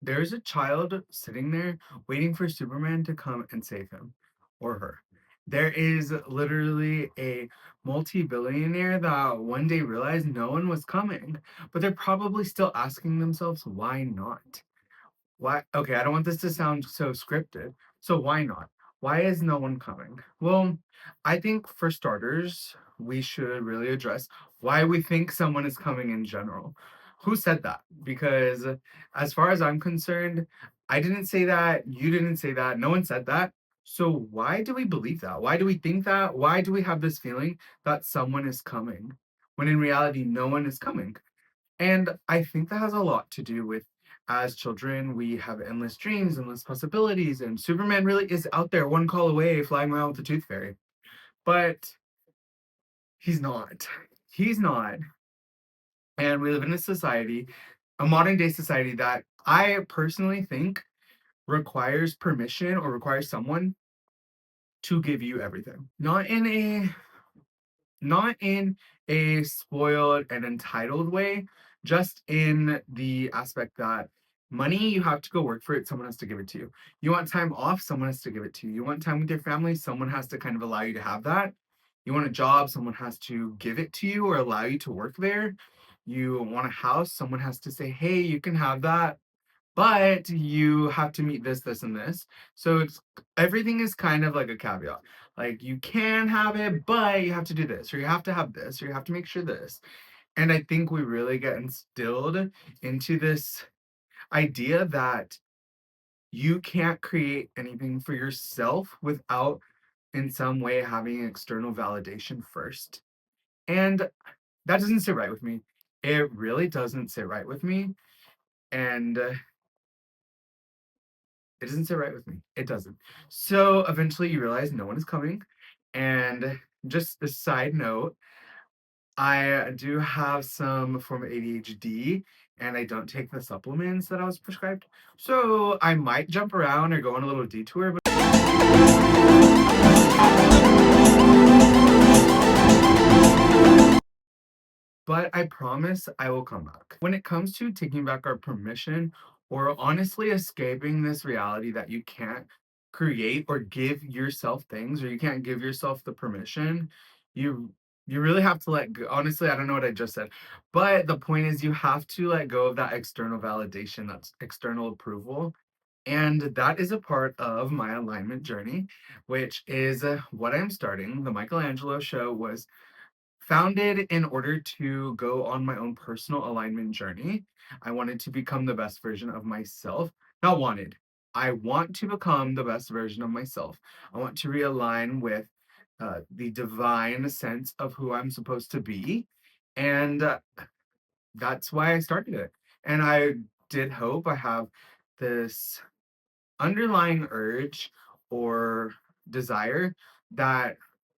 There's a child sitting there waiting for Superman to come and save him or her. There is literally a multi-billionaire that one day realized no one was coming, but they're probably still asking themselves, why not? Why? Okay, I don't want this to sound so scripted. So why not? Why is no one coming? Well, I think for starters, we should really address why we think someone is coming in general. Who said that? Because as far as I'm concerned, I didn't say that, you didn't say that, no one said that. So why do we believe that? Why do we think that? Why do we have this feeling that someone is coming when in reality no one is coming? And I think that has a lot to do with as children, we have endless dreams, endless possibilities, and Superman really is out there one call away flying around with the Tooth Fairy. But he's not. He's not. And we live in a society, a modern day society that I personally think requires permission or requires someone to give you everything. Not in a spoiled and entitled way, just in the aspect that money, you have to go work for it, someone has to give it to you. You want time off, someone has to give it to you. You want time with your family, someone has to kind of allow you to have that. You want a job, someone has to give it to you or allow you to work there. You want a house, someone has to say, hey, you can have that, but you have to meet this, this, and this. So it's everything is kind of like a caveat. Like you can have it, but you have to do this, or you have to have this, or you have to make sure this. And I think we really get instilled into this idea that you can't create anything for yourself without in some way having external validation first. And that doesn't sit right with me. It really doesn't sit right with me. And it doesn't sit right with me. It doesn't. So eventually you realize no one is coming. And just a side note, I do have some form of ADHD and I don't take the supplements that I was prescribed. So I might jump around or go on a little detour, but I promise I will come back. When it comes to taking back our permission or honestly escaping this reality that you can't create or give yourself things or you can't give yourself the permission, you you really have to let go. Honestly, I don't know what I just said, but the point is you have to let go of that external validation, that's external approval. And that is a part of my alignment journey, which is what I'm starting. The Michael Angelo Show was founded in order to go on my own personal alignment journey. I wanted to become the best version of myself. Not wanted. I want to become the best version of myself. I want to realign with the divine sense of who I'm supposed to be. And that's why I started it. And I did hope I have this underlying urge or desire that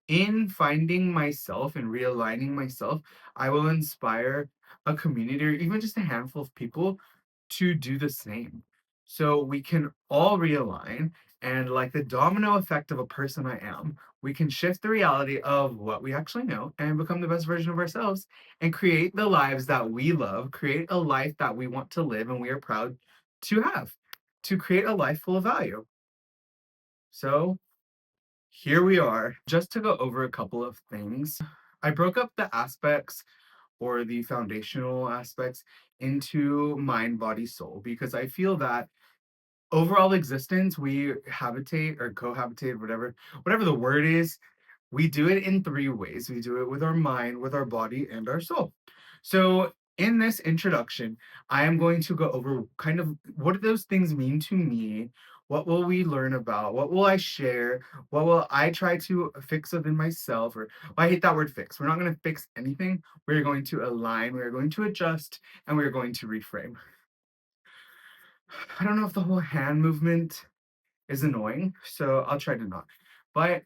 in finding myself and realigning myself, I will inspire a community or even just a handful of people to do the same. So we can all realign, and like the domino effect of a person I am, we can shift the reality of what we actually know and become the best version of ourselves and create the lives that we love, create a life that we want to live and we are proud to have, to create a life full of value. So here we are. Just to go over a couple of things, I broke up the aspects or the foundational aspects into mind, body, soul, because I feel that overall existence, we habitate or cohabitate, whatever the word is, we do it in three ways. We do it with our mind, with our body, and our soul. So, in this introduction, I am going to go over kind of what do those things mean to me? What will we learn about? What will I share? What will I try to fix within myself? Or well, I hate that word fix. We're not going to fix anything. We're going to align, we're going to adjust, and we're going to reframe. I don't know if the whole hand movement is annoying, so I'll try to not. But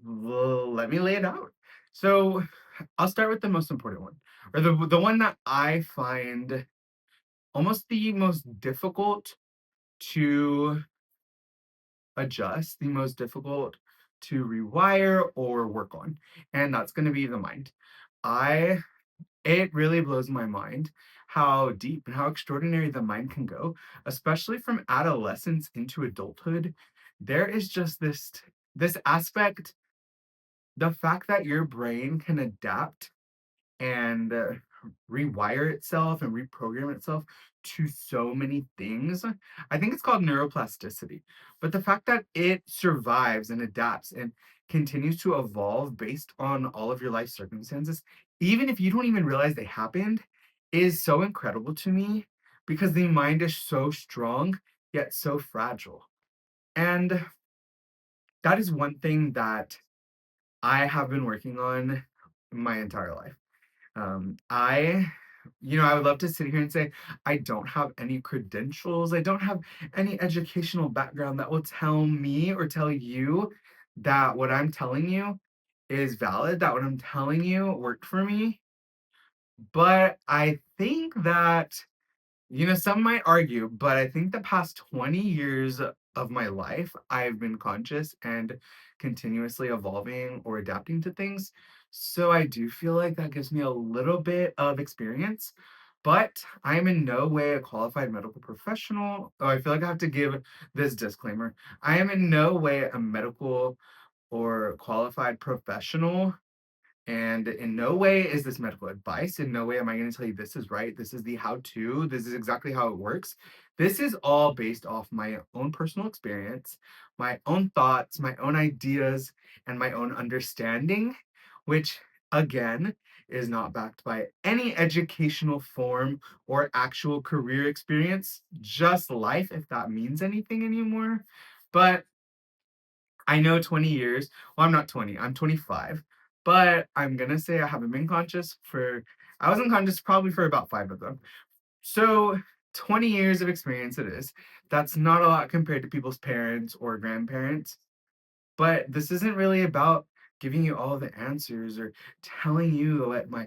well, let me lay it out. So I'll start with the most important one, or the one that I find almost the most difficult to adjust, the most difficult to rewire or work on, and that's going to be the mind. I It really blows my mind how deep and how extraordinary the mind can go, especially from adolescence into adulthood. There is just this aspect, the fact that your brain can adapt and rewire itself and reprogram itself to so many things. I think it's called neuroplasticity. But the fact that it survives and adapts and continues to evolve based on all of your life circumstances, even if you don't even realize they happened, is so incredible to me because the mind is so strong yet so fragile. And that is one thing that I have been working on my entire life. I would love to sit here and say, I don't have any credentials. I don't have any educational background that will tell me or tell you that what I'm telling you is valid, that what I'm telling you worked for me. But I think that some might argue, but I think the past 20 years of my life, I've been conscious and continuously evolving or adapting to things. So I do feel like that gives me a little bit of experience, but I am in no way a qualified medical professional. Oh, I feel like I have to give this disclaimer. I am in no way a medical or qualified professional, and in no way is this medical advice. In no way am I going to tell you this is right. This is the how to. This is exactly how it works. This is all based off my own personal experience, my own thoughts, my own ideas, and my own understanding, which again is not backed by any educational form or actual career experience, just life, if that means anything anymore. But I know 20 years. Well, I'm not 20, I'm 25. But I'm gonna say I haven't been conscious for, I was unconscious probably for about 5 of them. So 20 years of experience it is. That's not a lot compared to people's parents or grandparents. But this isn't really about giving you all the answers or telling you what my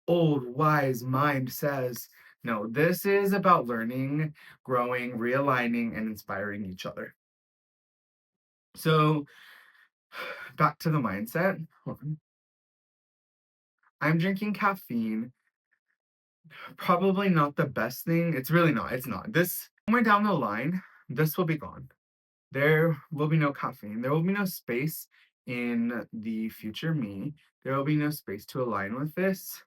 old wise mind says. No, this is about learning, growing, realigning, and inspiring each other. So back to the mindset. Hold on. I'm drinking caffeine. Probably not the best thing. It's really not. It's not. This somewhere down the line, this will be gone. There will be no caffeine. There will be no space in the future me. There will be no space to align with this.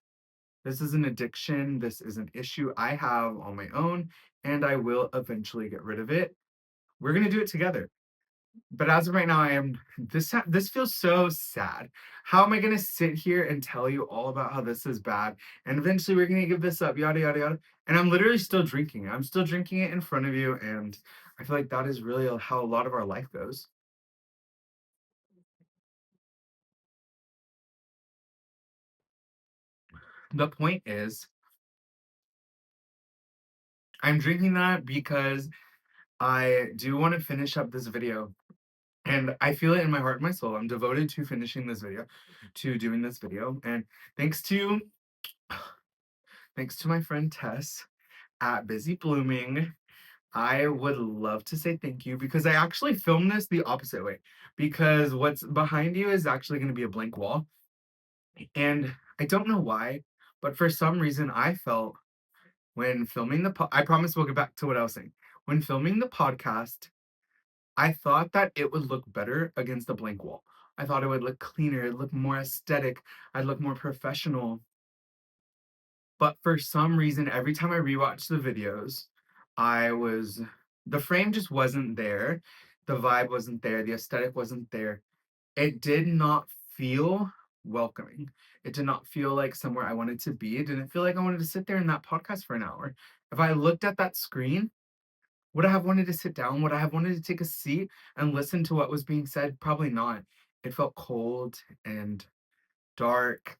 This is an addiction. This is an issue I have on my own, and I will eventually get rid of it. We're going to do it together. But as of right now, this feels so sad. How am I gonna sit here and tell you all about how this is bad, and eventually we're gonna give this up, yada yada yada, and I'm literally still drinking it. I'm still drinking it in front of you, and I feel like that is really how a lot of our life goes. The point is, I'm drinking that because I do want to finish up this video, and I feel it in my heart and my soul. I'm devoted to finishing this video, to doing this video, and thanks to thanks to my friend Tess at Busy Blooming. I would love to say thank you because I actually filmed this the opposite way. Because what's behind you is actually going to be a blank wall. And I don't know why, but for some reason I felt when filming I promise we'll get back to what I was saying. When filming the podcast, I thought that it would look better against a blank wall. I thought it would look cleaner, it'd look more aesthetic, I'd look more professional. But for some reason, every time I rewatched the videos, I was the frame just wasn't there. The vibe wasn't there. The aesthetic wasn't there. It did not feel welcoming. It did not feel like somewhere I wanted to be. It didn't feel like I wanted to sit there in that podcast for an hour. If I looked at that screen, would I have wanted to sit down? Would I have wanted to take a seat and listen to what was being said? Probably not. It felt cold and dark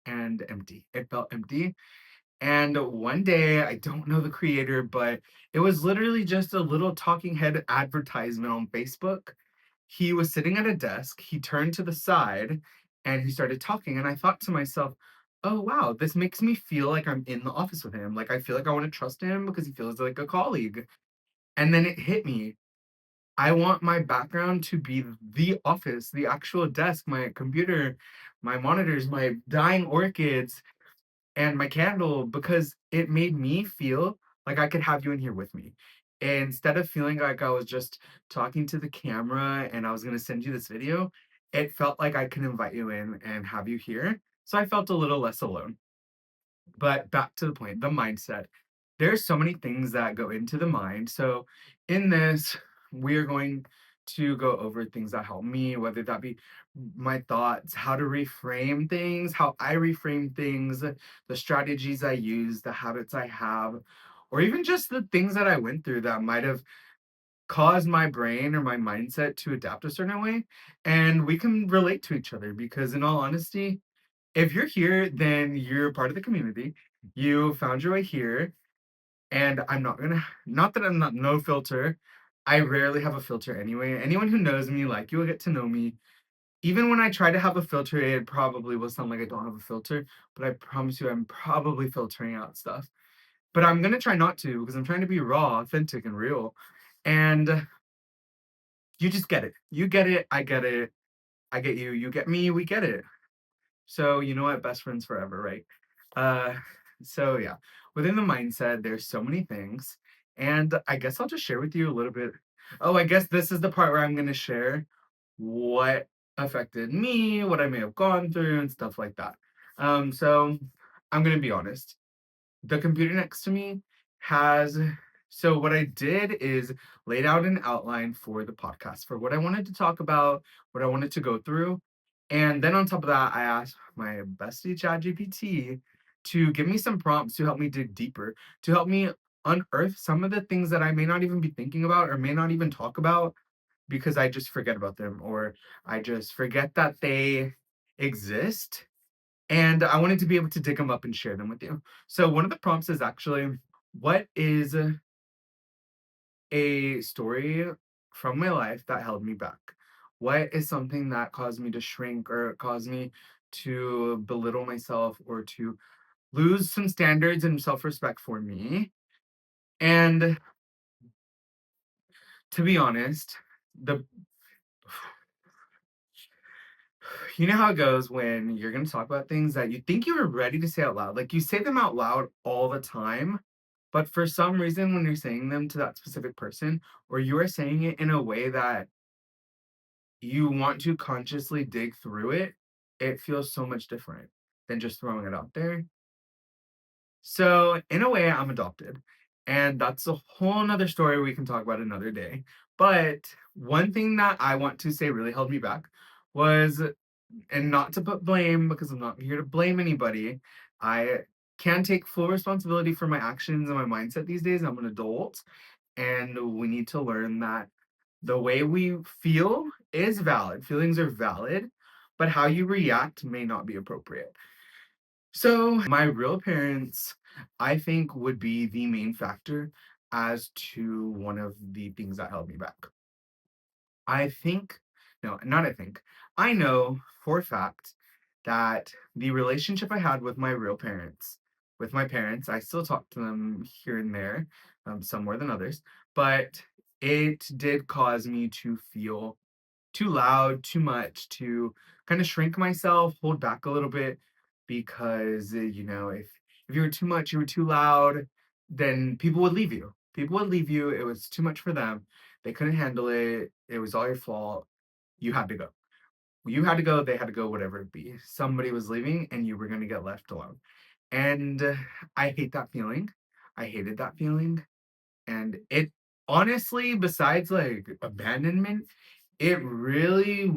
and empty. It felt empty. And one day, I don't know the creator, but it was literally just a little talking head advertisement on Facebook. He was sitting at a desk, he turned to the side, and he started talking. And I thought to myself, oh, wow, this makes me feel like I'm in the office with him. Like, I feel like I want to trust him because he feels like a colleague. And then it hit me. I want my background to be the office, the actual desk, my computer, my monitors, my dying orchids, and my candle because it made me feel like I could have you in here with me. Instead of feeling like I was just talking to the camera and I was going to send you this video, it felt like I could invite you in and have you here. So I felt a little less alone. But back to the point, the mindset. There's so many things that go into the mind. So in this, we're going to go over things that help me, whether that be my thoughts, how to reframe things, how I reframe things, the strategies I use, the habits I have, or even just the things that I went through that might have caused my brain or my mindset to adapt a certain way. And we can relate to each other because, in all honesty, if you're here, then you're part of the community. You found your way here, and I'm not gonna, not that I'm not no filter. I rarely have a filter anyway. Anyone who knows me, like, you'll get to know me. Even when I try to have a filter, it probably will sound like I don't have a filter, but I promise you, I'm probably filtering out stuff. But I'm gonna try not to because I'm trying to be raw, authentic, and real. And you just get it. You get it. I get it. I get you. You get me. We get it. So you know what? Best friends forever, right? Uh, so yeah, within the mindset, there's so many things, and I guess I'll just share with you a little bit. Oh, I guess this is the part where I'm gonna share what affected me, what I may have gone through, and stuff like that. So I'm gonna be honest. The computer next to me has so what I did is laid out an outline for the podcast for what I wanted to talk about, what I wanted to go through. And then on top of that, I asked my bestie ChatGPT to give me some prompts to help me dig deeper, to help me unearth some of the things that I may not even be thinking about or may not even talk about because I just forget about them or I just forget that they exist, and I wanted to be able to dig them up and share them with you. So one of the prompts is actually, what is a story from my life that held me back? What is something that caused me to shrink or caused me to belittle myself or to lose some standards and self-respect for me? And to be honest, the you know how it goes when you're going to talk about things that you think you were ready to say out loud. Like you say them out loud all the time, but for some reason, when you're saying them to that specific person, or you are saying it in a way that you want to consciously dig through it, it feels so much different than just throwing it out there. So, in a way, I'm adopted. And that's a whole nother story we can talk about another day. But one thing that I want to say really held me back was, and not to put blame because I'm not here to blame anybody. I can take full responsibility for my actions and my mindset these days. I'm an adult, and we need to learn that the way we feel is valid. Feelings are valid, but how you react may not be appropriate. So, my real parents, I think, would be the main factor as to one of the things that held me back. I think, no, not I think, I know for a fact that the relationship I had with my real parents, with my parents, I still talk to them here and there, some more than others, but it did cause me to feel too loud, too much, to kind of shrink myself, hold back a little bit, because if you were too much, you were too loud, then people would leave you. People would leave you. It was too much for them. They couldn't handle it. It was all your fault. You had to go. You had to go. They had to go. Whatever it be. Somebody was leaving, and you were going to get left alone. And I hate that feeling. I hated that feeling. And it honestly, besides like abandonment, it really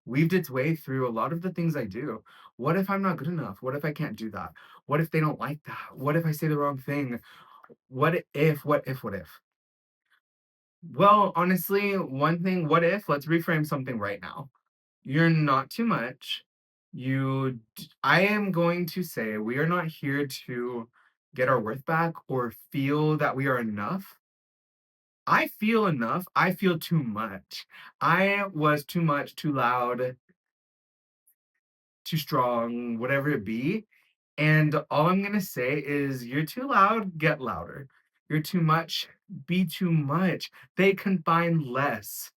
weaved its way through a lot of the things I do. What if I'm not good enough? What if I can't do that? What if they don't like that? What if I say the wrong thing? What if? Well, honestly, one thing, what if, let's reframe something right now. You're not too much. I am going to say we are not here to get our worth back or feel that we are enough. I feel enough. I feel too much. I was too much, too loud, too strong, whatever it be. And all I'm going to say is you're too loud, get louder. You're too much, be too much. They can find less.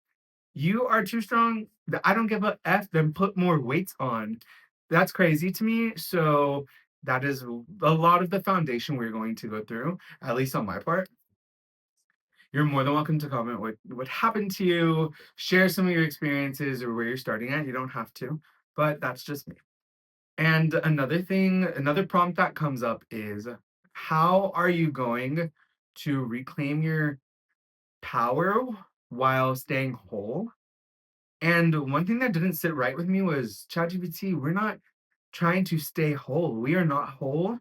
You are too strong. I don't give a F, then put more weights on. That's crazy to me. So That is a lot of the foundation we're going to go through, at least on my part. You're more than welcome to comment what happened to you, share some of your experiences or where you're starting at. You don't have to, but that's just me. And another thing, another prompt that comes up is how are you going to reclaim your power while staying whole? And one thing that didn't sit right with me was ChatGPT, we're not trying to stay whole. We are not whole.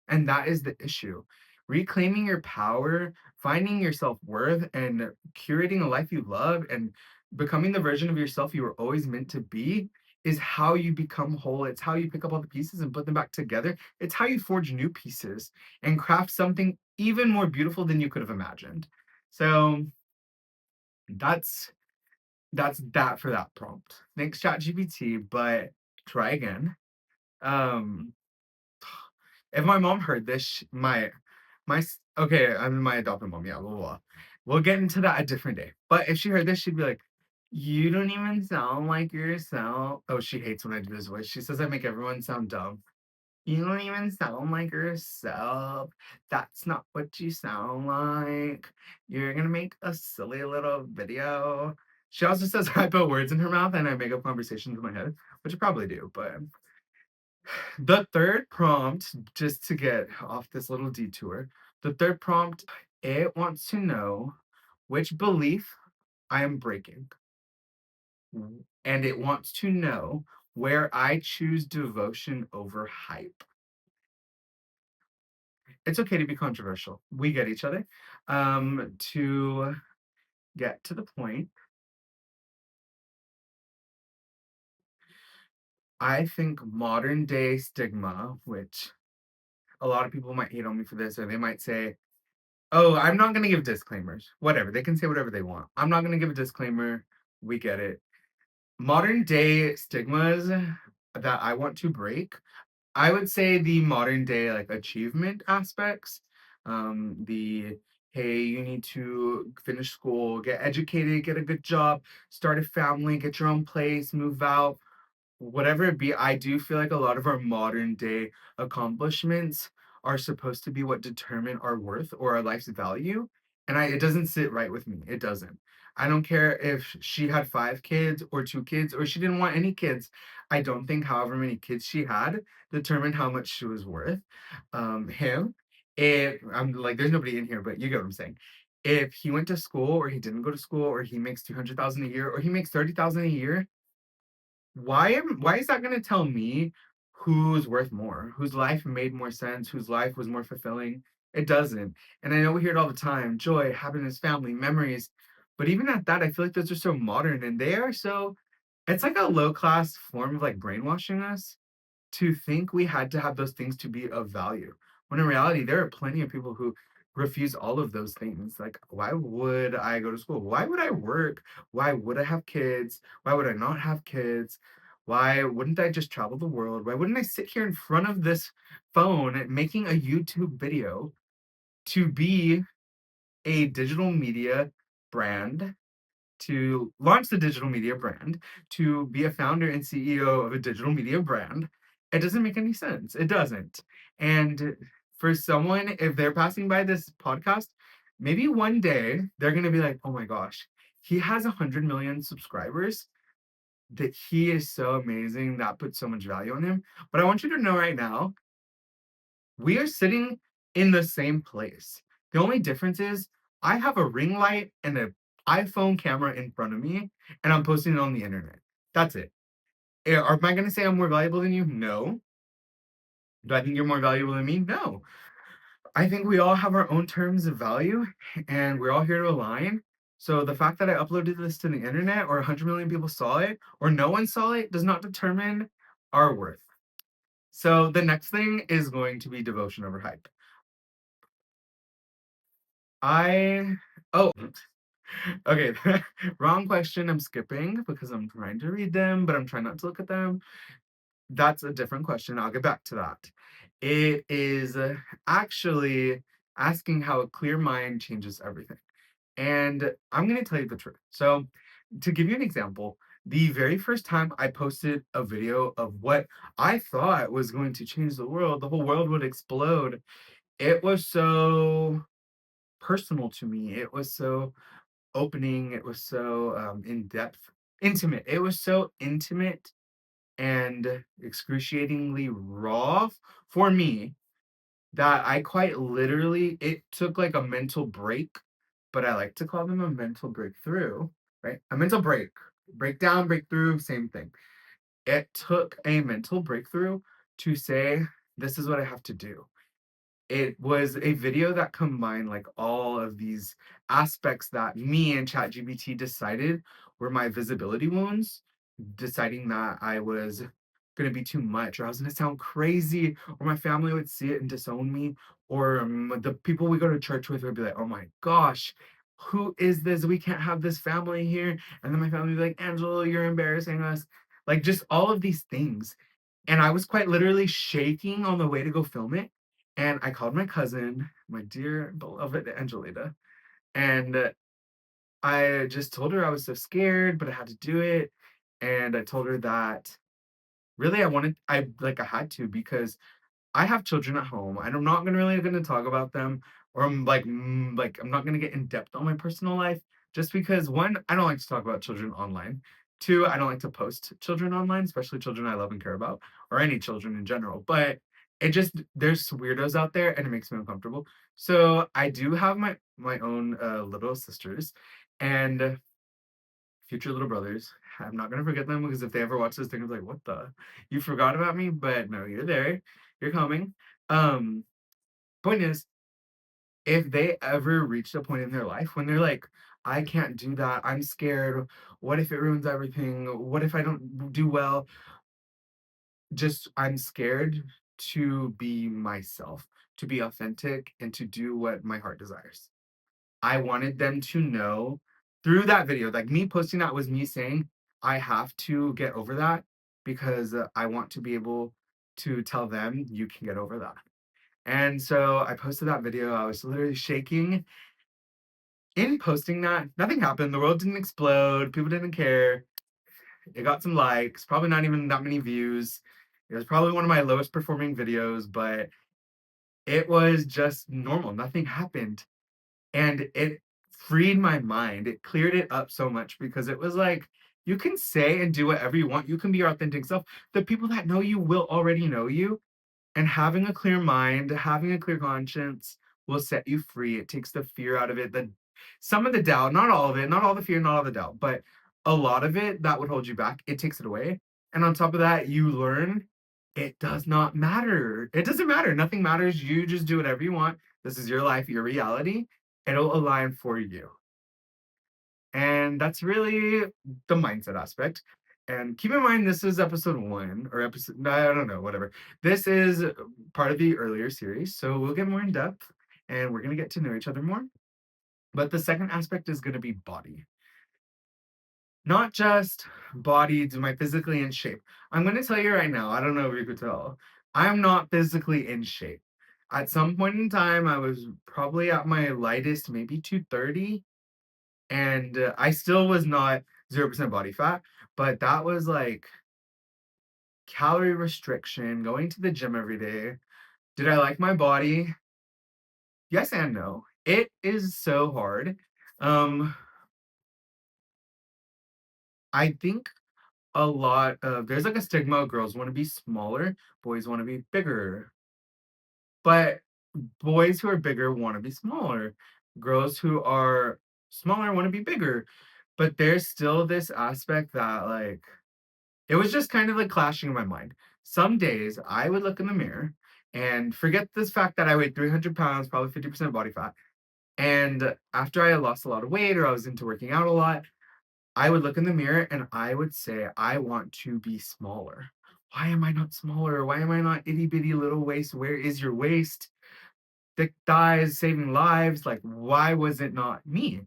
And that is the issue. Reclaiming your power, finding your self worth, and curating a life you love, and becoming the version of yourself you were always meant to be is how you become whole. It's how you pick up all the pieces and put them back together. It's how you forge new pieces and craft something even more beautiful than you could have imagined. So that's that for that prompt. Thanks, ChatGPT, but try again. Um, if my mom heard this, okay, I'm my adopted mom, yeah, blah, blah, blah. We'll get into that a different day. But if she heard this, she'd be like, "You don't even sound like yourself." Oh, she hates when I do this voice. She says I make everyone sound dumb. You don't even sound like yourself. That's not what you sound like. You're gonna make a silly little video. She also says I put words in her mouth and I make up conversations in my head, which I probably do, but the third prompt, just to get off this little detour, the third prompt, it wants to know which belief I am breaking. And it wants to know where I choose devotion over hype. It's okay to be controversial. We get each other. To get to the point, I think modern day stigma, which a lot of people might hate on me for this, or they might say, oh, I'm not gonna give disclaimers. Whatever. They can say whatever they want. I'm not gonna give a disclaimer. We get it. Modern day stigmas that I want to break, I would say the modern day like achievement aspects. The hey, you need to finish school, get educated, get a good job, start a family, get your own place, move out, whatever it be. I do feel like a lot of our modern day accomplishments are supposed to be what determine our worth or our life's value. And it doesn't sit right with me. It doesn't. I don't care if she had 5 kids or 2 kids or she didn't want any kids. I don't think however many kids she had determined how much she was worth. Him, if I'm like, there's nobody in here, but you get what I'm saying. If he went to school or he didn't go to school or he makes 200,000 a year or he makes 30,000 a year, why is that gonna tell me who's worth more, whose life made more sense, whose life was more fulfilling? It doesn't. And I know we hear it all the time, joy, happiness, family, memories. But even at that, I feel like those are so modern and they are so it's like a low class form of like brainwashing us to think we had to have those things to be of value. When in reality, there are plenty of people who refuse all of those things. Like, why would I go to school? Why would I work? Why would I have kids? Why would I not have kids? Why wouldn't I just travel the world? Why wouldn't I sit here in front of this phone making a YouTube video to be a digital media brand, to launch the digital media brand, to be a founder and CEO of a digital media brand? It doesn't make any sense. It doesn't. And for someone, if they're passing by this podcast, maybe one day they're going to be like, oh my gosh, he has 100 million subscribers. That he is so amazing. That puts so much value on him. But I want you to know right now, we are sitting in the same place. The only difference is I have a ring light and an iPhone camera in front of me, and I'm posting it on the internet. That's it. Am I going to say I'm more valuable than you? No. Do I think you're more valuable than me? No. I think we all have our own terms of value, and we're all here to align. So the fact that I uploaded this to the internet, or 100 million people saw it, or no one saw it, does not determine our worth. So the next thing is going to be devotion over hype. I oh okay, wrong question. I'm skipping because I'm trying to read them, but I'm trying not to look at them. That's a different question. I'll get back to that. It is actually asking how a clear mind changes everything. And I'm going to tell you the truth. So, to give you an example, The very first time I posted a video of what I thought was going to change the world, the whole world would explode. It was so personal to me. It was so opening. It was so in depth, intimate. It was so intimate and excruciatingly raw for me that I quite literally, it took like a mental break, but I like to call them a mental breakthrough, right? A mental break, breakdown, breakthrough, same thing. It took a mental breakthrough to say, this is what I have to do. It was a video that combined like all of these aspects that me and ChatGPT decided were my visibility wounds, deciding that I was gonna be too much, or I was gonna sound crazy, or my family would see it and disown me, or the people we go to church with would be like, "Oh my gosh, who is this? We can't have this family here." And then my family would be like, "Angelo, you're embarrassing us." Like just all of these things. And I was quite literally shaking on the way to go film it. And I called my cousin, my dear beloved Angelita, and I just told her I was so scared, but I had to do it. And I told her that really I had to because I have children at home, and I'm not gonna talk about them, or I'm not gonna get in depth on my personal life, just because one, I don't like to talk about children online. Two, I don't like to post children online, especially children I love and care about, or any children in general. But it just there's weirdos out there, and it makes me uncomfortable. So I do have my own little sisters, and future little brothers. I'm not gonna forget them because if they ever watch this, they're gonna be like, "What the? You forgot about me?" But no, you're there. You're coming. Um, Point is, if they ever reach a point in their life when they're like, "I can't do that. I'm scared. What if it ruins everything? What if I don't do well?" Just I'm scared to be myself, to be authentic, and to do what my heart desires. I wanted them to know through that video, like me posting that was me saying, I have to get over that because I want to be able to tell them you can get over that. And so I posted that video. I was literally shaking. In posting that, nothing happened. The world didn't explode. People didn't care. It got some likes, probably not even that many views. It was probably one of my lowest performing videos, but it was just normal. Nothing happened. And it freed my mind. It cleared it up so much because it was like, you can say and do whatever you want. You can be your authentic self. The people that know you will already know you. And having a clear mind, having a clear conscience will set you free. It takes the fear out of it. Some of the doubt, not all of it, not all the fear, not all the doubt, but a lot of it that would hold you back, it takes it away. And on top of that, you learn it does not matter. It doesn't matter. Nothing matters. You just do whatever you want. This is your life, your reality. It'll align for you. And that's really the mindset aspect. And keep in mind, this is episode one or episode, no, I don't know, whatever. This is part of the earlier series. So we'll get more in depth and we're going to get to know each other more. But the second aspect is going to be body. Not just body, am I physically in shape? I'm going to tell you right now, I don't know if you could tell, I'm not physically in shape. At some point in time, I was probably at my lightest, maybe 230. And I still was not 0% body fat, but that was like calorie restriction, going to the gym every day. Did I like my body? Yes and no. It is so hard. Um, I think a lot of there's like a stigma, girls want to be smaller, boys want to be bigger. But boys who are bigger want to be smaller. Girls who are smaller want to be bigger. But there's still this aspect that like it was just kind of like clashing in my mind. Some days I would look in the mirror and forget this fact that I weighed 300 pounds, probably 50% body fat. And after I had lost a lot of weight or I was into working out a lot, I would look in the mirror and I would say, I want to be smaller. Why am I not smaller? Why am I not itty bitty little waist? Where is your waist? Thick thighs, saving lives. Like, why was it not me?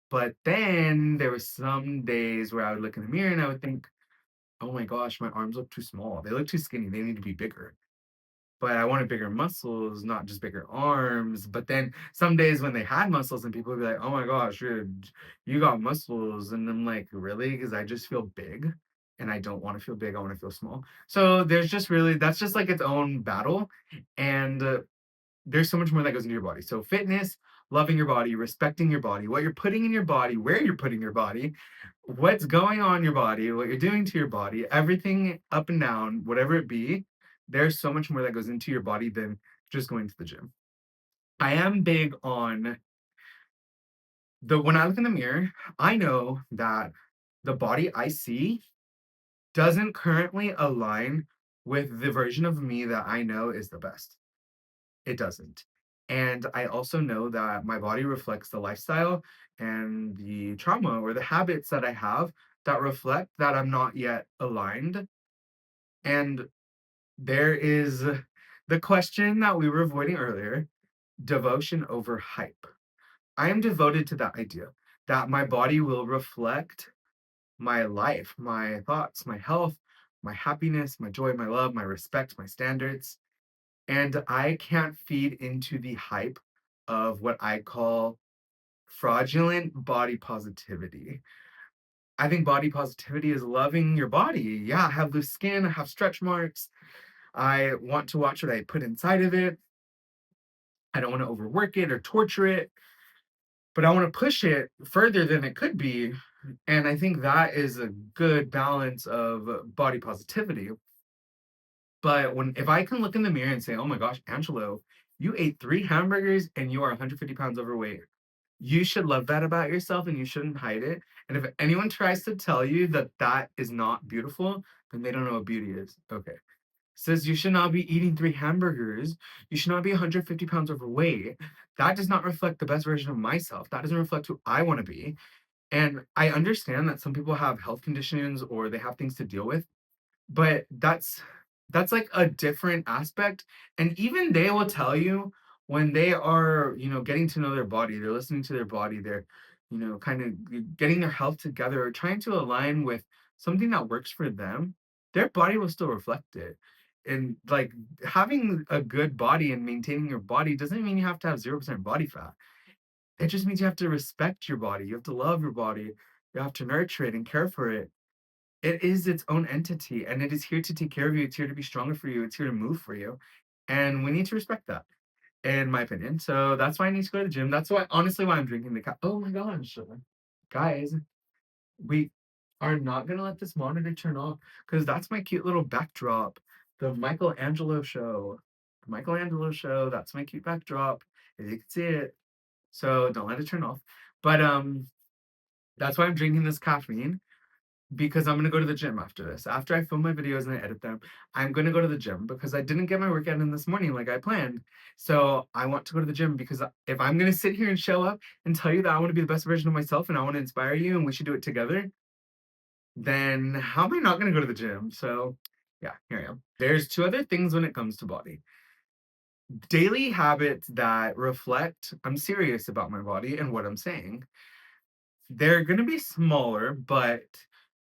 But then there were some days where I would look in the mirror and I would think, oh my gosh, my arms look too small. They look too skinny. They need to be bigger. but I wanted bigger muscles, not just bigger arms. But then some days when they had muscles and people would be like, oh my gosh, dude, you got muscles. And I'm like, really? Because I just feel big and I don't want to feel big. I want to feel small. So there's just really, that's just like its own battle. And there's so much more that goes into your body. So fitness, loving your body, respecting your body, what you're putting in your body, where you're putting your body, what's going on in your body, what you're doing to your body, everything up and down, whatever it be, there's so much more that goes into your body than just going to the gym. I am big on the when I look in the mirror, I know that the body I see doesn't currently align with the version of me that I know is the best. It doesn't. And I also know that my body reflects the lifestyle and the trauma or the habits that I have that reflect that I'm not yet aligned. And there is the question that we were avoiding earlier, devotion over hype. I am devoted to that idea that my body will reflect my life, my thoughts, my health, my happiness, my joy, my love, my respect, my standards. And I can't feed into the hype of what I call fraudulent body positivity. I think body positivity is loving your body. Yeah, I have loose skin, I have stretch marks. I want to watch what I put inside of it. I don't want to overwork it or torture it, but I want to push it further than it could be. And I think that is a good balance of body positivity. But when if I can look in the mirror and say, "Oh my gosh, Angelo, you ate 3 hamburgers and you are 150 pounds overweight." You should love that about yourself and you shouldn't hide it. And if anyone tries to tell you that that is not beautiful, then they don't know what beauty is. Okay. Says you should not be eating 3 hamburgers. You should not be 150 pounds overweight. That does not reflect the best version of myself. That doesn't reflect who I want to be. And I understand that some people have health conditions or they have things to deal with, but that's like a different aspect, and even they will tell you when they are, getting to know their body, they're listening to their body, they're, kind of getting their health together or trying to align with something that works for them, their body will still reflect it. And like having a good body and maintaining your body doesn't mean you have to have 0% body fat. It just means you have to respect your body, you have to love your body, you have to nurture it and care for it. It is its own entity, and it is here to take care of you, it's here to be stronger for you, it's here to move for you, and we need to respect that, in my opinion. So that's why I need to go to the gym. That's why honestly why I'm drinking the oh my gosh, guys, we are not gonna let this monitor turn off because that's my cute little backdrop, the Michael Angelo Show. The Michael Angelo Show, that's my cute backdrop, as you can see it. So don't let it turn off. But, that's why I'm drinking this caffeine because I'm gonna go to the gym after this. After I film my videos and I edit them, I'm gonna go to the gym because I didn't get my workout in this morning like I planned. So I want to go to the gym because if I'm gonna sit here and show up and tell you that I want to be the best version of myself and I want to inspire you and we should do it together, then how am I not gonna go to the gym? So yeah, here I am. There's two other things when it comes to body. Daily habits that reflect I'm serious about my body and what I'm saying. They're gonna be smaller, but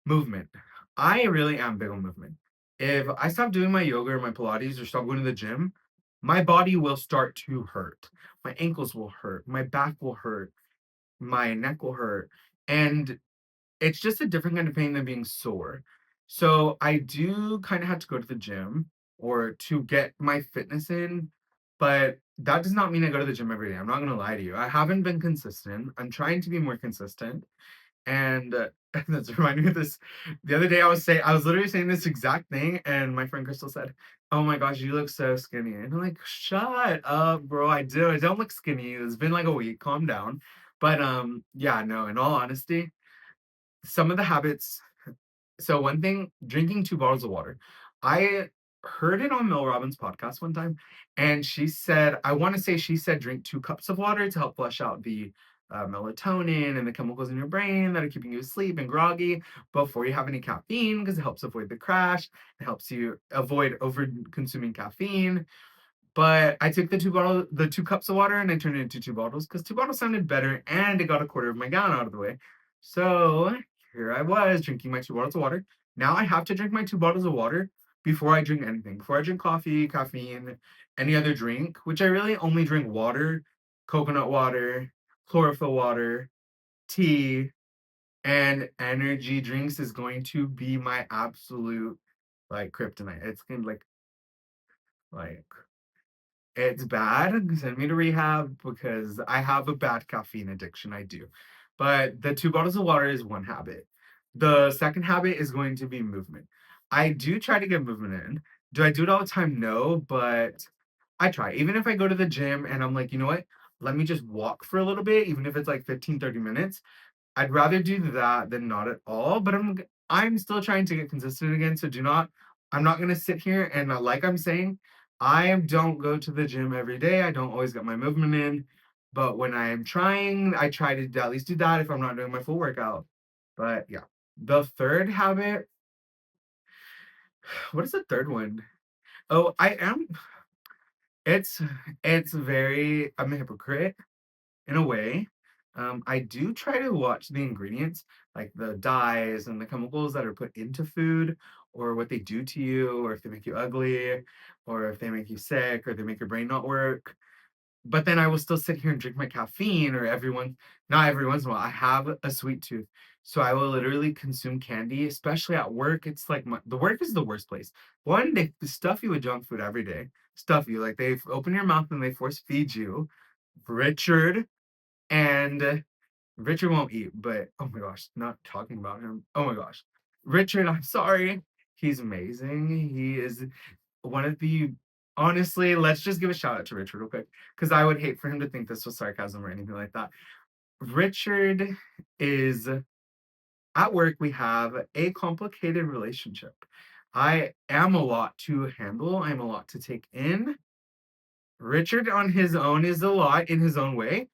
movement. I really am big on movement. If I stop doing my yoga or my Pilates or stop going to the gym, my body will start to hurt. My ankles will hurt, my back will hurt, my neck will hurt. And it's just a different kind of pain than being sore. So I do kind of have to go to the gym or to get my fitness in, but that does not mean I go to the gym every day. I'm not gonna lie to you. I haven't been consistent. I'm trying to be more consistent. And, that's reminding me of this. The other day, I was literally saying this exact thing, and my friend Crystal said, "Oh my gosh, you look so skinny." And I'm like, "Shut up, bro. I do. I don't look skinny. It's been like a week. Calm down." But yeah, no. In all honesty, some of the habits so one thing, drinking 2 bottles of water. I heard it on Mel Robbins' podcast one time, and she said I wanna say she said drink 2 cups of water to help flush out the, melatonin and the chemicals in your brain that are keeping you asleep and groggy before you have any caffeine, because it helps avoid the crash. It helps you avoid over consuming caffeine. But I took the 2 cups of water and I turned it into 2 bottles because 2 bottles sounded better and it got a quarter of my gallon out of the way. So here I was drinking my 2 bottles of water. Now I have to drink my 2 bottles of water before I drink anything. Before I drink coffee, caffeine, any other drink, which I really only drink water, coconut water, chlorophyll water, tea, and energy drinks is going to be my absolute like kryptonite. It's gonna like it's bad. Send me to rehab because I have a bad caffeine addiction. I do. But the 2 bottles of water is one habit. The second habit is going to be movement. I do try to get movement in. Do I do it all the time? No, but I try. Even if I go to the gym and I'm like, you know what? Let me just walk for a little bit, even if it's like 15, 30 minutes. I'd rather do that than not at all, but I'm still trying to get consistent again. So I'm not gonna sit here and like I'm saying, don't go to the gym every day. I don't always get my movement in, but when I am trying, I try to at least do that if I'm not doing my full workout. But yeah, the third habit. What is the third one? Oh, I am. It's it's very. I'm a hypocrite in a way. I do try to watch the ingredients, like the dyes and the chemicals that are put into food, or what they do to you, or if they make you ugly, or if they make you sick, or they make your brain not work. But then I will still sit here and drink my caffeine, or not every once in a while. I have a sweet tooth. So I will literally consume candy, especially at work. It's like the work is the worst place. One, they stuff you with junk food every day. Stuff you. Like they open your mouth and they force feed you. Richard, and Richard won't eat, but oh my gosh, not talking about him. Oh my gosh. Richard, I'm sorry. He's amazing. He is one of the honestly, let's just give a shout out to Richard real quick. Because I would hate for him to think this was sarcasm or anything like that. Richard is at work, we have a complicated relationship. I am a lot to handle, I'm a lot to take in. Richard on his own is a lot in his own way,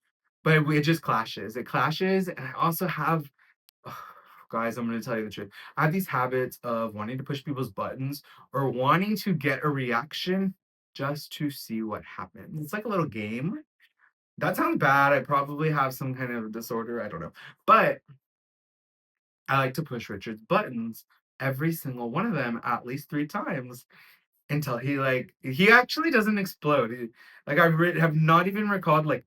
but it just clashes. It clashes, and I also have, guys, I'm going to tell you the truth. I have these habits of wanting to push people's buttons or wanting to get a reaction just to see what happens. It's like a little game. That sounds bad. I probably have some kind of disorder. I don't know. But I like to push Richard's buttons, every single one of them, at least 3 times until he actually doesn't explode. Like have not even recalled like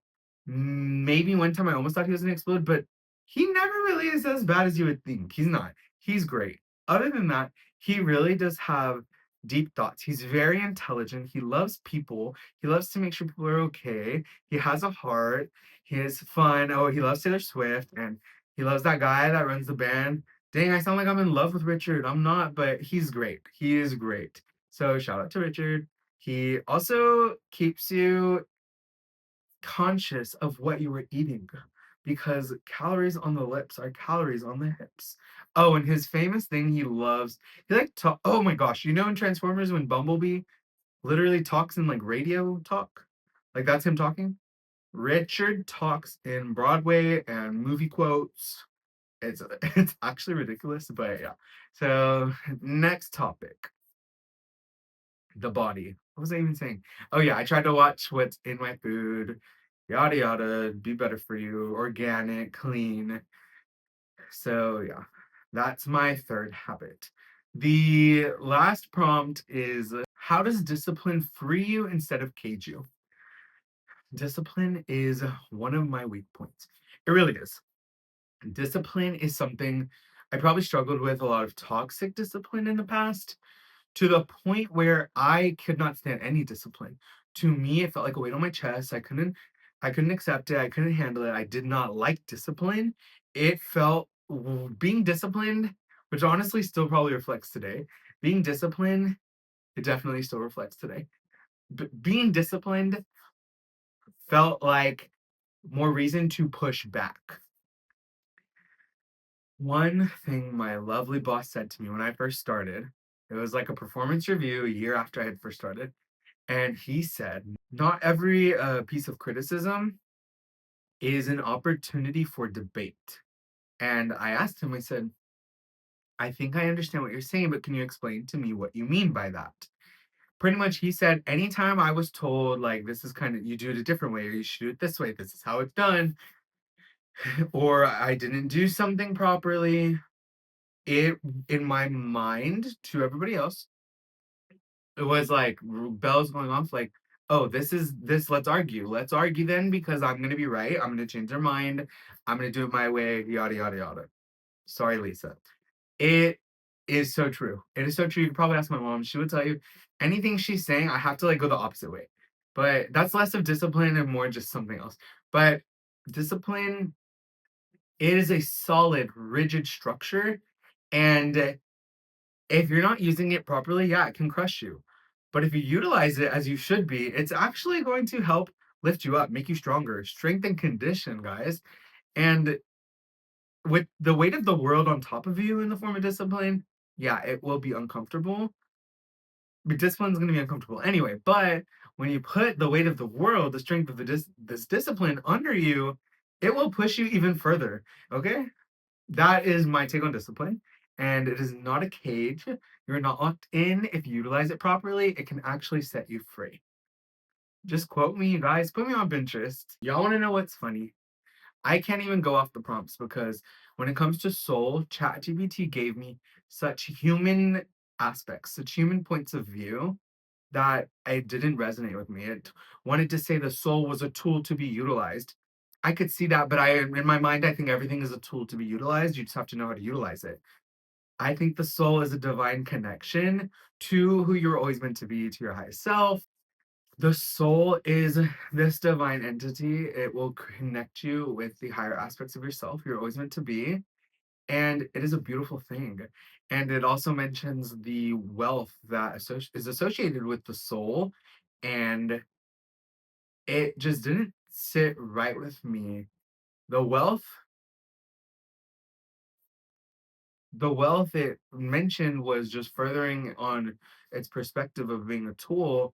maybe one time I almost thought he was gonna explode, but he never really is as bad as you would think. He's not. He's great. Other than that, he really does have deep thoughts. He's very intelligent. He loves people. He loves to make sure people are okay. He has a heart. He is fun. Oh, he loves Taylor Swift and he loves that guy that runs the band. Dang, I sound like I'm in love with Richard. I'm not, but he's great. He is great. So shout out to Richard. He also keeps you conscious of what you were eating because calories on the lips are calories on the hips. Oh, and his famous thing he like talk, oh my gosh, you know in Transformers when Bumblebee literally talks in like radio talk? Like that's him talking? Richard talks in Broadway and movie quotes. It's actually ridiculous, but yeah. So next topic. The body. What was I even saying? Oh yeah, I tried to watch what's in my food, yada yada, be better for you, organic, clean. So yeah, that's my third habit. The last prompt is how does discipline free you instead of cage you? Discipline is one of my weak points. It really is. Discipline is something I probably struggled with a lot of toxic discipline in the past to the point where I could not stand any discipline. To me, it felt like a weight on my chest. I couldn't accept it. I couldn't handle it. I did not like discipline. It felt being disciplined, which honestly still probably reflects today. Being disciplined, it definitely still reflects today. Being disciplined felt like more reason to push back. One thing my lovely boss said to me when I first started, it was like a performance review a year after I had first started. And he said, not every piece of criticism is an opportunity for debate. And I asked him, I said, I think I understand what you're saying, but can you explain to me what you mean by that? Pretty much, he said, anytime I was told, like, this is kind of, you do it a different way, or you should do it this way, this is how it's done, or I didn't do something properly, it, in my mind, to everybody else, it was like bells going off like, oh, this, let's argue. Let's argue then because I'm gonna be right. I'm gonna change their mind. I'm gonna do it my way, yada yada yada. Sorry, Lisa. It is so true. It is so true. You could probably ask my mom. She would tell you anything she's saying, I have to like go the opposite way. But that's less of discipline and more just something else. But discipline, it is a solid, rigid structure. And if you're not using it properly, yeah, it can crush you. But if you utilize it as you should be, it's actually going to help lift you up, make you stronger, strengthen condition, guys. And with the weight of the world on top of you in the form of discipline, yeah, it will be uncomfortable. But discipline's going to be uncomfortable anyway. But when you put the weight of the world, the strength of this discipline under you, it will push you even further. Okay, that is my take on discipline. And it is not a cage. You're not locked in. If you utilize it properly, it can actually set you free. Just quote me, you guys. Put me on Pinterest. Y'all want to know what's funny? I can't even go off the prompts because when it comes to soul, ChatGPT gave me such human aspects, such human points of view that it didn't resonate with me. It wanted to say the soul was a tool to be utilized. I could see that, but in my mind, I think everything is a tool to be utilized. You just have to know how to utilize it. I think the soul is a divine connection to who you're always meant to be, to your highest self. The soul is this divine entity. It will connect you with the higher aspects of yourself you're always meant to be. And it is a beautiful thing. And it also mentions the wealth that is associated with the soul. And it just didn't sit right with me. The wealth, the wealth it mentioned was just furthering on its perspective of being a tool.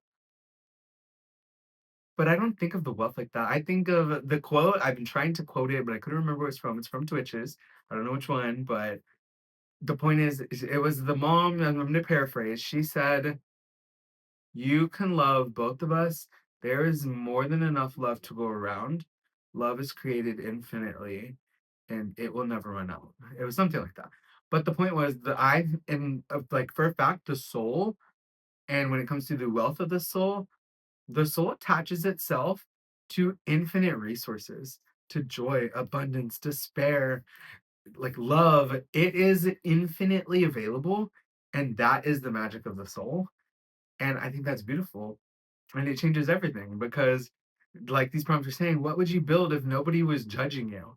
But I don't think of the wealth like that. I think of the quote. I've been trying to quote it, but I couldn't remember where it's from. It's from Twitches. I don't know which one, but the point is it was the mom, and I'm going to paraphrase. She said, you can love both of us. There is more than enough love to go around. Love is created infinitely and it will never run out. It was something like that. But the point was that I am like for a fact the soul, and when it comes to the wealth of the soul attaches itself to infinite resources, to joy, abundance, despair, like love. It is infinitely available, and that is the magic of the soul. And I think that's beautiful. And it changes everything because, like these prompts are saying, what would you build if nobody was judging you?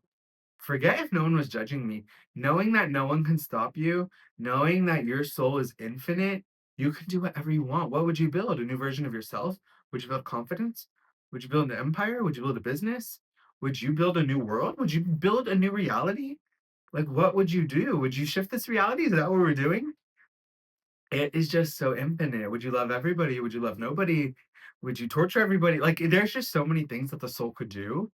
Forget if no one was judging me. Knowing that no one can stop you, knowing that your soul is infinite, you can do whatever you want. What would you build? A new version of yourself? Would you build confidence? Would you build an empire? Would you build a business? Would you build a new world? Would you build a new reality? Like, what would you do? Would you shift this reality? Is that what we're doing? It is just so infinite. Would you love everybody? Would you love nobody? Would you torture everybody? Like, there's just so many things that the soul could do.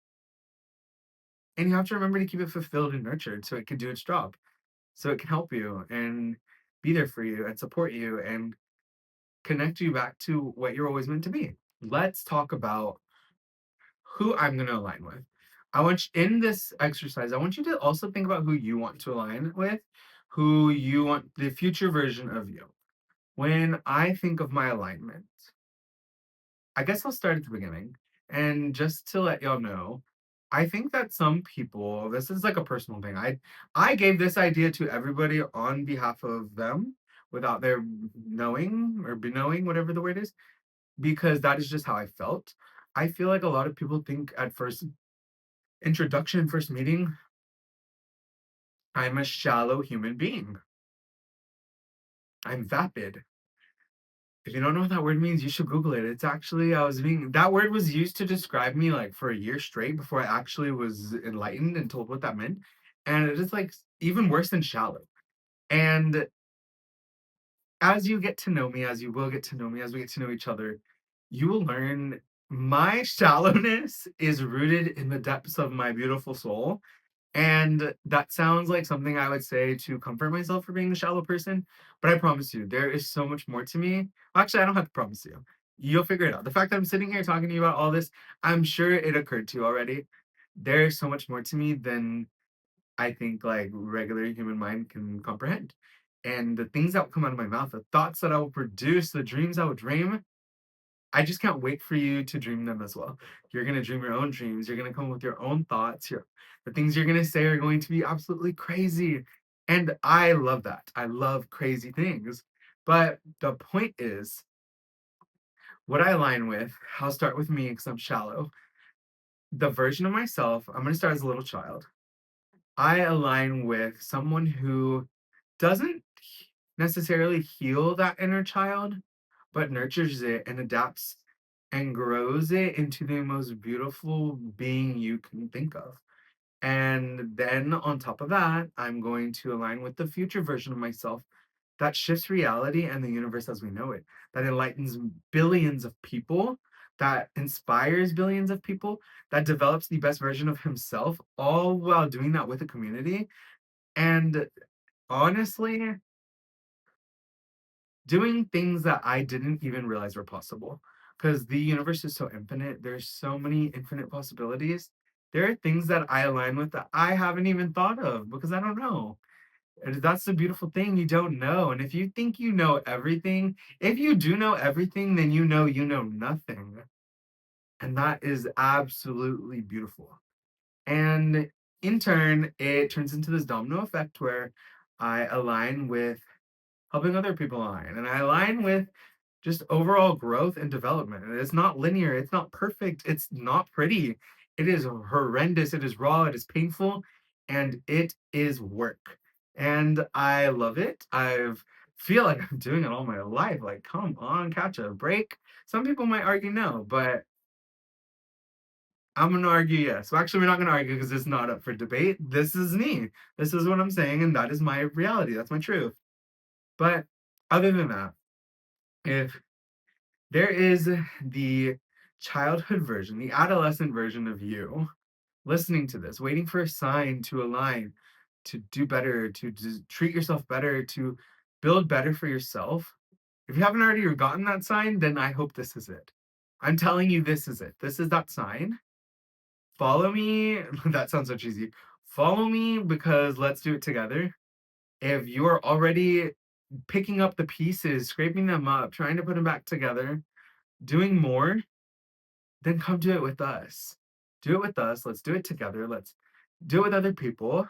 And you have to remember to keep it fulfilled and nurtured so it can do its job. So it can help you and be there for you and support you and connect you back to what you're always meant to be. Let's talk about who I'm going to align with. I want you, in this exercise, I want you to also think about who you want to align with, who you want the future version of you. When I think of my alignment, I guess I'll start at the beginning. And just to let y'all know, I think that some people, this is like a personal thing. I gave this idea to everybody on behalf of them without their knowing or be knowing, whatever the word is, because that is just how I felt. I feel like a lot of people think at first introduction, first meeting, I'm a shallow human being. I'm vapid. If you don't know what that word means, you should Google it. It's actually, that word was used to describe me like for a year straight before I actually was enlightened and told what that meant. And it is like even worse than shallow. And as you get to know me, as you will get to know me, as we get to know each other, you will learn my shallowness is rooted in the depths of my beautiful soul. And that sounds like something I would say to comfort myself for being a shallow person, but I promise you, there is so much more to me. Actually, I don't have to promise you. You'll figure it out. The fact that I'm sitting here talking to you about all this, I'm sure it occurred to you already. There is so much more to me than I think like regular human mind can comprehend. and the things that will come out of my mouth, the thoughts that I will produce, the dreams I will dream. I just can't wait for you to dream them as well. You're gonna dream your own dreams. You're gonna come up with your own thoughts. The things you're gonna say are going to be absolutely crazy. And I love that. I love crazy things. But the point is, what I align with, I'll start with me because I'm shallow. The version of myself, I'm gonna start as a little child. I align with someone who doesn't necessarily heal that inner child, but nurtures it and adapts and grows it into the most beautiful being you can think of. And then on top of that, I'm going to align with the future version of myself that shifts reality and the universe as we know it, that enlightens billions of people, that inspires billions of people, that develops the best version of himself, all while doing that with a community. And honestly, doing things that I didn't even realize were possible. Because the universe is so infinite, there's so many infinite possibilities. There are things that I align with that I haven't even thought of because I don't know. And that's the beautiful thing, you don't know. And if you think you know everything, if you do know everything, then you know nothing. And that is absolutely beautiful. And in turn, it turns into this domino effect where I align with helping other people align. And I align with just overall growth and development. And it's not linear, it's not perfect, it's not pretty. It is horrendous, it is raw, it is painful, and it is work. And I love it. I've feel like I'm doing it all my life. Like, come on, catch a break. Some people might argue no, but I'm gonna argue yes. Well, actually, we're not gonna argue because it's not up for debate. This is me. This is what I'm saying, and that is my reality. That's my truth. But other than that, if there is the childhood version, the adolescent version of you listening to this, waiting for a sign to align, to do better, to treat yourself better, to build better for yourself. If you haven't already gotten that sign, then I hope this is it. I'm telling you, this is it. This is that sign. Follow me. That sounds so cheesy. Follow me because let's do it together. If you are already picking up the pieces, scraping them up, trying to put them back together, doing more, then come do it with us. Do it with us. Let's do it together. Let's do it with other people.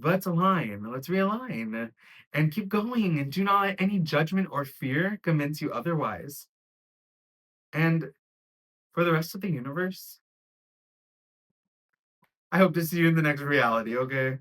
Let's align. Let's realign and keep going. And do not let any judgment or fear convince you otherwise. And for the rest of the universe, I hope to see you in the next reality, okay?